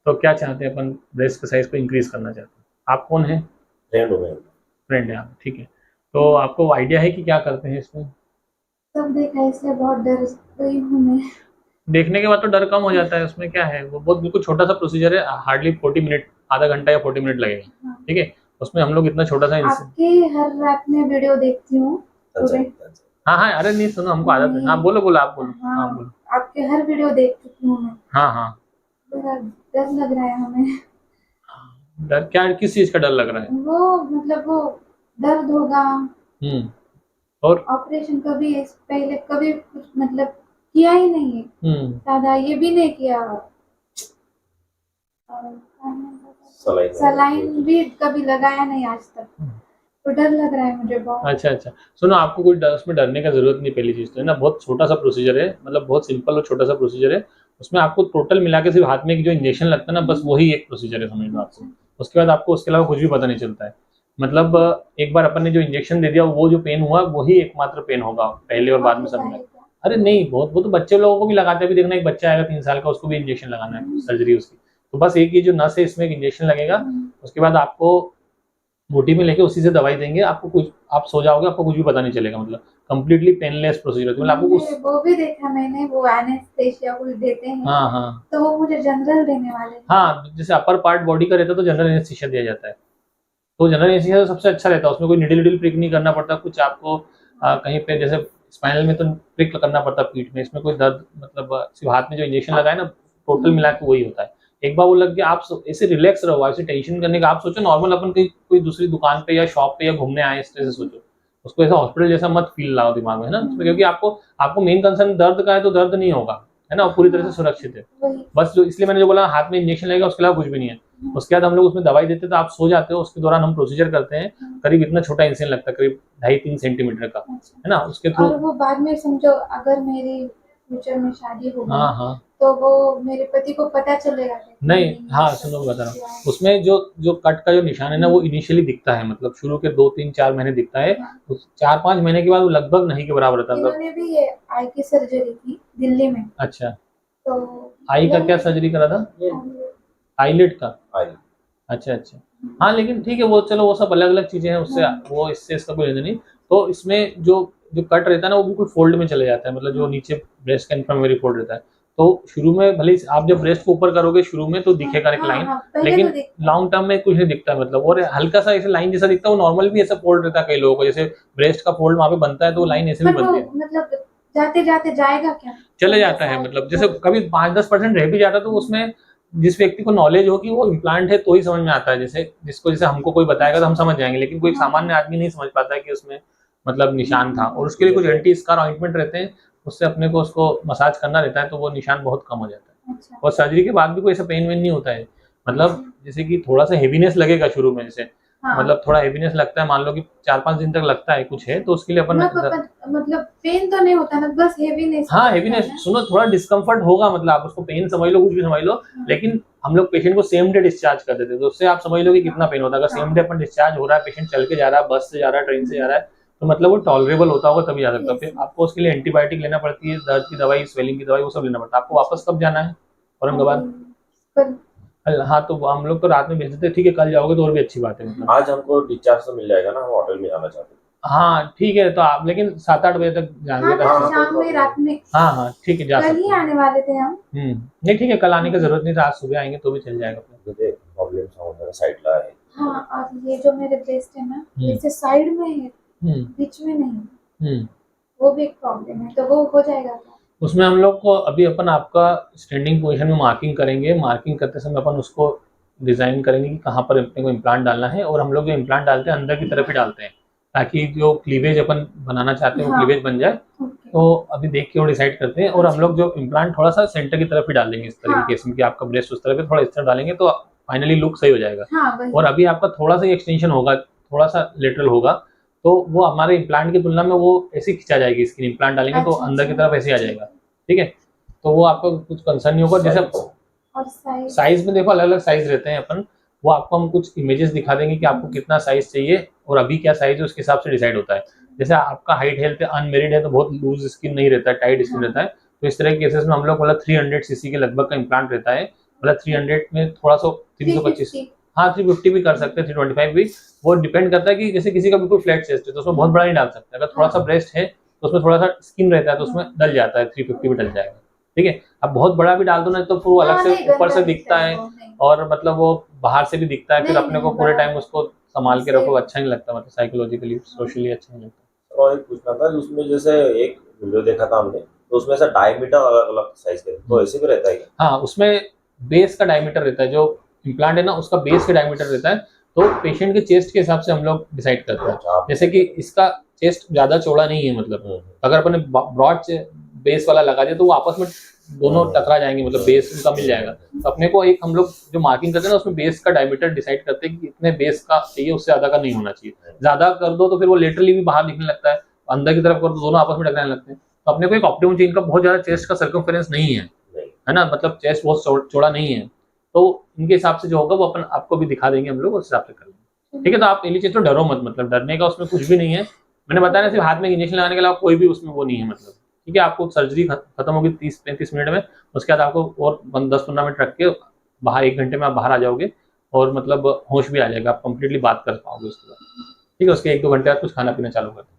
तो क्या चाहते हैं अपन, ब्रेस्ट के साइज को इंक्रीज करना चाहते हैं। आप कौन है? फ्रेंड हो गए। फ्रेंड है आप, ठीक है। तो आपको आइडिया है कि क्या करते हैं इसमें? सब देखा इसलिए बहुत डर गई हूँ मैं। देखने के बाद तो डर कम हो जाता है, उसमें क्या है, वो बहुत बिल्कुल छोटा सा प्रोसीजर है, हार्डली 40 मिनट, आधा घंटा या 40 मिनट लगेगा, हाँ। ठीक है। उसमें हम लोग इतना छोटा सा आपके हर रात में वीडियो देखती हूँ अच्छा, पूरे। हाँ हाँ, अरे नहीं सुनो, हमको आदत है। हाँ बोलो बोलो, आप बोलो। हाँ हाँ, बोलो। आपके हर वीडियो देख चुकी हूँ मैं। हाँ हाँ। मेरा डर लग रहा है हमें। डर क्या, किस चीज का डर लग रहा है? वो मतलब वो दर्द होगा। और ऑपरेशन कभी पहले कभी कुछ मतलब किया ही नहीं है, दादा ये भी नहीं किया। सलाइन भी कभी लगाया नहीं आज तक, तो डर लग रहा है मुझे बहुत। अच्छा अच्छा, सुनो, आपको कोई उसमें डरने का जरूरत नहीं। पहली चीज तो है ना, बहुत छोटा सा प्रोसीजर है, मतलब बहुत सिंपल और छोटा सा प्रोसीजर है। उसमें आपको टोटल मिला के सिर्फ हाथ में जो इंजेक्शन लगता है ना, बस वही एक प्रोसीजर है, समझ लो आपको। उसके बाद आपको उसके अलावा कुछ भी पता नहीं चलता है। मतलब एक बार अपन ने जो इंजेक्शन दे दिया, वो जो पेन हुआ वही एकमात्र पेन होगा, पहले और बाद में सब में। अरे नहीं, बहुत, वो तो बच्चे लोगों को भी लगाते हैं। अभी देखना, एक बच्चा आएगा 3 साल का, उसको भी इंजेक्शन लगाना है, सर्जरी उसकी। तो बस एक ही जो नस है, इसमें एक इंजेक्शन लगेगा। उसके बाद आपको बूटी में लेके उसी से दवाई देंगे आपको, कुछ आप सो जाओगे, आपको कुछ भी पता नहीं चलेगा, मतलब कंप्लीटली पेनलेस प्रोसीजर। मतलब आपको उस वो भी देखा मैंने, वो एनेस्थेसिया कुछ देते हैं। हाँ हाँ तो वो मुझे जनरल देने वाले हैं। हाँ, जैसे अपर पार्ट बॉडी का रहता है तो जनरल एनेस्थेसिया दिया जाता है। तो जनरल एनेस्थेसिया तो सबसे अच्छा रहता है, उसमें कोई निडल निडल प्रिक नहीं करना पड़ता कुछ आपको। कहीं पे जैसे स्पाइनल में तो प्रिक करना पड़ता पीठ में, इसमें कोई दर्द, मतलब सिर्फ हाथ में जो इंजेक्शन लगाए ना, टोटल मिला के वही होता है। एक बार वो लग गया, आप ऐसे रिलैक्स रहो, ऐसे टेंशन करने का, आप सोचो नॉर्मल अपन कोई दूसरी दुकान पे या शॉप पे या घूमने आए, इस तरह से सोचो। उसको ऐसा हॉस्पिटल जैसा मत फील लाओ दिमाग में, है ना, क्योंकि आपको आपको मेन कंसर्न दर्द का है, तो दर्द नहीं होगा, है ना, पूरी तरह से सुरक्षित है। बस जो इसलिए मैंने जो बोला, हाथ में इंजेक्शन लगेगा, उसके अलावा कुछ भी नहीं है। उसके बाद हम लोग उसमें दवाई देते हैं, तो आप सो जाते हो, उसके दौरान हम प्रोसीजर करते हैं। करीब इतना छोटा इंसिजन लगता है, करीब 2.5-3 सेंटीमीटर का, है ना, उसके थ्रू। और वो बाद में समझो अगर मेरी फ्यूचर में शादी होगी, हाँ हाँ, तो वो मेरे पति को पता चलेगा नहीं, हाँ सुनो, बता रहा हूँ, उसमें जो जो कट का जो निशान है ना, वो इनिशियली दिखता है, मतलब शुरू के 2-3-4 महीने दिखता है। 4-5 महीने के बाद वो लगभग नहीं के बराबर रहता है। इन्होंने भी ये आई की सर्जरी की दिल्ली में। अच्छा, तो आई का क्या सर्जरी करा था? आईलिड का? अच्छा अच्छा, हाँ, लेकिन ठीक है, वो चलो, वो सब अलग अलग चीजें हैं, उससे वो इससे इसका कोई लेना नहीं। तो इसमें जो जो कट रहता है ना, वो बिल्कुल फोल्ड में चले जाता है, मतलब जो नीचे ब्रेस्ट का इन्फर्मेरी फोल्ड रहता है। तो शुरू में भले आप जब ब्रेस्ट को ऊपर करोगे शुरू में, तो दिखेगा एक लाइन, लेकिन लॉन्ग टर्म में कुछ नहीं दिखता, मतलब और हल्का सा ऐसे लाइन जैसा दिखता है। वो नॉर्मल भी ऐसा फोल्ड रहता है कई लोगों को, जैसे ब्रेस्ट का फोल्ड वहाँ पे बनता है, तो वो लाइन ऐसे भी बनती है। मतलब जाते जाते जाएगा क्या? चले जाता है, मतलब जैसे कभी 5-10% रह भी जाता है, तो उसमें जिस व्यक्ति को नॉलेज हो कि वो इम्प्लांट है तो ही समझ में आता है। जैसे जिसको, जैसे हमको कोई बताएगा तो हम समझ जाएंगे, लेकिन कोई सामान्य आदमी नहीं समझ पाता है कि उसमें मतलब निशान था। और उसके लिए कुछ एंटी स्कार ऑइंटमेंट रहते हैं, उससे अपने को उसको मसाज करना रहता है, तो वो निशान बहुत कम हो जाता है। और सर्जरी के बाद भी कोई ऐसा पेन वेन नहीं होता है, मतलब जैसे कि थोड़ा सा हेवीनेस लगेगा शुरू में, जैसे मतलब थोड़ा हेवीनेस लगता है, मान लो कि 4-5 दिन तक लगता है कुछ है, तो उसके लिए अपन मतलब पेन तो नहीं होता ना, बस हेवीनेस। हाँ, हेवीनेस, सुनो, थोड़ा डिस्कम्फर्ट होगा, मतलब आप उसको पेन समझ लो, कुछ भी समझ लो, लेकिन हम लोग पेशेंट को सेम डे डिस्चार्ज कर देते हैं, तो उससे आप समझ लो कि कितना पेन होता है। अगर सेम डे अपन डिस्चार्ज हो रहा है, पेशेंट चल के जा रहा है, बस से जा रहा है, ट्रेन से जा रहा है, तो मतलब वो टॉलरेबल होता होगा तभी जा सकता है। फिर आपको उसके लिए एंटीबायोटिक लेना पड़ती है, दर्द की दवाई, स्वेलिंग की दवाई, वो सब लेना पड़ता है। आपको वापस कब जाना है औरंगाबाद? हाँ, तो हम लोग तो रात में भेज देते हैं, ठीक है, कल जाओगे तो और भी अच्छी बात है। मतलब आज हमको डिस्चार्ज तो मिल जाएगा ना, हम होटल में जाना चाहते हैं। हाँ ठीक है, तो आप लेकिन 7-8 बजे तक जाएंगे तो शाम में, रात में। हाँ हाँ ठीक है, जा सकते हैं। कल ही आने वाले थे हम। नहीं ठीक है, कल आने की जरूरत नहीं था, आज सुबह आएंगे तो भी चल जाएगा। मुझे प्रॉब्लम समझ साइड ला है। हाँ, और ये जो मेरे ब्रेस्ट है ना, जैसे साइड में है, बीच में नहीं, वो भी एक प्रॉब्लम है, तो वो हो जाएगा क्या? उसमें हम लोग को अभी अपन आपका स्टैंडिंग पोजीशन में मार्किंग करेंगे। मार्किंग करते समय अपन उसको डिजाइन करेंगे कि कहाँ पर अपने को इम्प्लांट डालना है, और हम लोग जो इम्प्लांट डालते हैं अंदर की तरफ ही डालते हैं, ताकि जो क्लीवेज अपन बनाना चाहते हैं वो क्लीवेज बन जाए। तो अभी देख के वो डिसाइड करते हैं। और हम लोग जो इम्प्लांट थोड़ा सा सेंटर की तरफ ही डालेंगे, इस तरह के केस में कि आपका ब्रेस्ट उस तरफ है, थोड़ा इस तरह डालेंगे तो फाइनली लुक सही हो जाएगा। और अभी आपका थोड़ा सा एक्सटेंशन होगा, थोड़ा सा लेटरल होगा, तो वो हमारे इम्प्लांट की तुलना में वो ऐसे खिंचा जाएगी स्किन। इम्प्लांट डालेंगे तो अंदर की तरफ ऐसे आ जाएगा, ठीक है। तो वो आपको कुछ कंसर्न नहीं होगा। जैसे साइज में देखो, अलग अलग साइज रहते हैं अपन, वो आपको हम कुछ इमेजेस दिखा देंगे कि आपको कितना साइज चाहिए और अभी क्या साइज है, उसके हिसाब से डिसाइड होता है। जैसे आपका हाइट हेल्थ अनमेरिड है तो बहुत लूज स्किन नहीं रहता है, टाइट स्किन रहता है, तो इस तरह के केसेस में हम लोग मतलब 300 cc के लगभग का इम्प्लांट रहता है। मतलब 300 में थोड़ा सा 325, 350 हाँ 350 भी कर सकते हैं, 325 भी। वो डिपेंड करता है कि जैसे किसी का बिल्कुल फ्लैट चेस्ट है तो उसमें बहुत बड़ा नहीं डाल सकते, अगर थोड़ा सा ब्रेस्ट है तो उसमें थोड़ा सा स्किन रहता है तो उसमें डल जाता है, 350 भी डल जाएगा, ठीक है। अब बहुत बड़ा भी डाल दो ना तो फिर वो अलग से नहीं, ऊपर से गंदा दिखता है वो नहीं। और मतलब वो बाहर से भी दिखता है, फिर नहीं, अपने को नहीं, पूरे बड़ा टाइम उसको संभाल के रखो, अच्छा नहीं लगता, मतलब साइकोलॉजिकली हाँ। सोशली अच्छा नहीं लगता। और एक पूछना था कि उसमें जैसे एक वीडियो देखा था हमने, तो उसमें ऐसा डायमीटर अलग अलग साइज के, तो ऐसे भी रहता है क्या? हाँ, उसमें बेस का डायमीटर रहता है, जो इम्प्लांट है ना उसका बेस का डायमीटर रहता है, तो पेशेंट के चेस्ट के हिसाब से हम लोग डिसाइड करते हैं। अच्छा, जैसे कि इसका चेस्ट ज्यादा चौड़ा नहीं है, मतलब अगर अपने ब्रॉड बेस वाला लगा दिया तो वो आपस में दोनों टकरा जाएंगे, मतलब बेस उनका मिल जाएगा। तो अपने को एक हम लोग जो मार्किंग करते हैं ना उसमें बेस का डायमीटर डिसाइड करते हैं कि इतने बेस का चाहिए, उससे ज्यादा का नहीं होना चाहिए। ज्यादा कर दो तो फिर वो लेटरली भी बाहर दिखने लगता है, अंदर की तरफ कर दो दोनों आपस में टकराने लगते हैं। तो अपने को एक ऑप्टिमम चाहिए, इनका बहुत ज्यादा चेस्ट का सर्कमफेरेंस नहीं है ना, मतलब चेस्ट बहुत चौड़ा नहीं है, तो इनके हिसाब से जो होगा वो अपन आपको भी दिखा देंगे, हम लोग उस हिसाब से कर लेंगे, ठीक है। तो आप पहली चीज तो डरो मत, मतलब डरने का उसमें कुछ भी नहीं है। मैंने बताया ना, सिर्फ हाथ में इंजेक्शन लगाने के अलावा कोई भी उसमें वो नहीं है, मतलब ठीक है। आपको सर्जरी खत्म होगी 30-35 मिनट में, उसके बाद आपको और 10-15 मिनट रख के बाहर 1 घंटे में आप बाहर आ जाओगे और मतलब होश भी आ जाएगा, आप कंप्लीटली बात कर पाओगे उसके बाद, ठीक है। उसके 1-2 घंटे बाद कुछ खाना पीना चालू कर दें।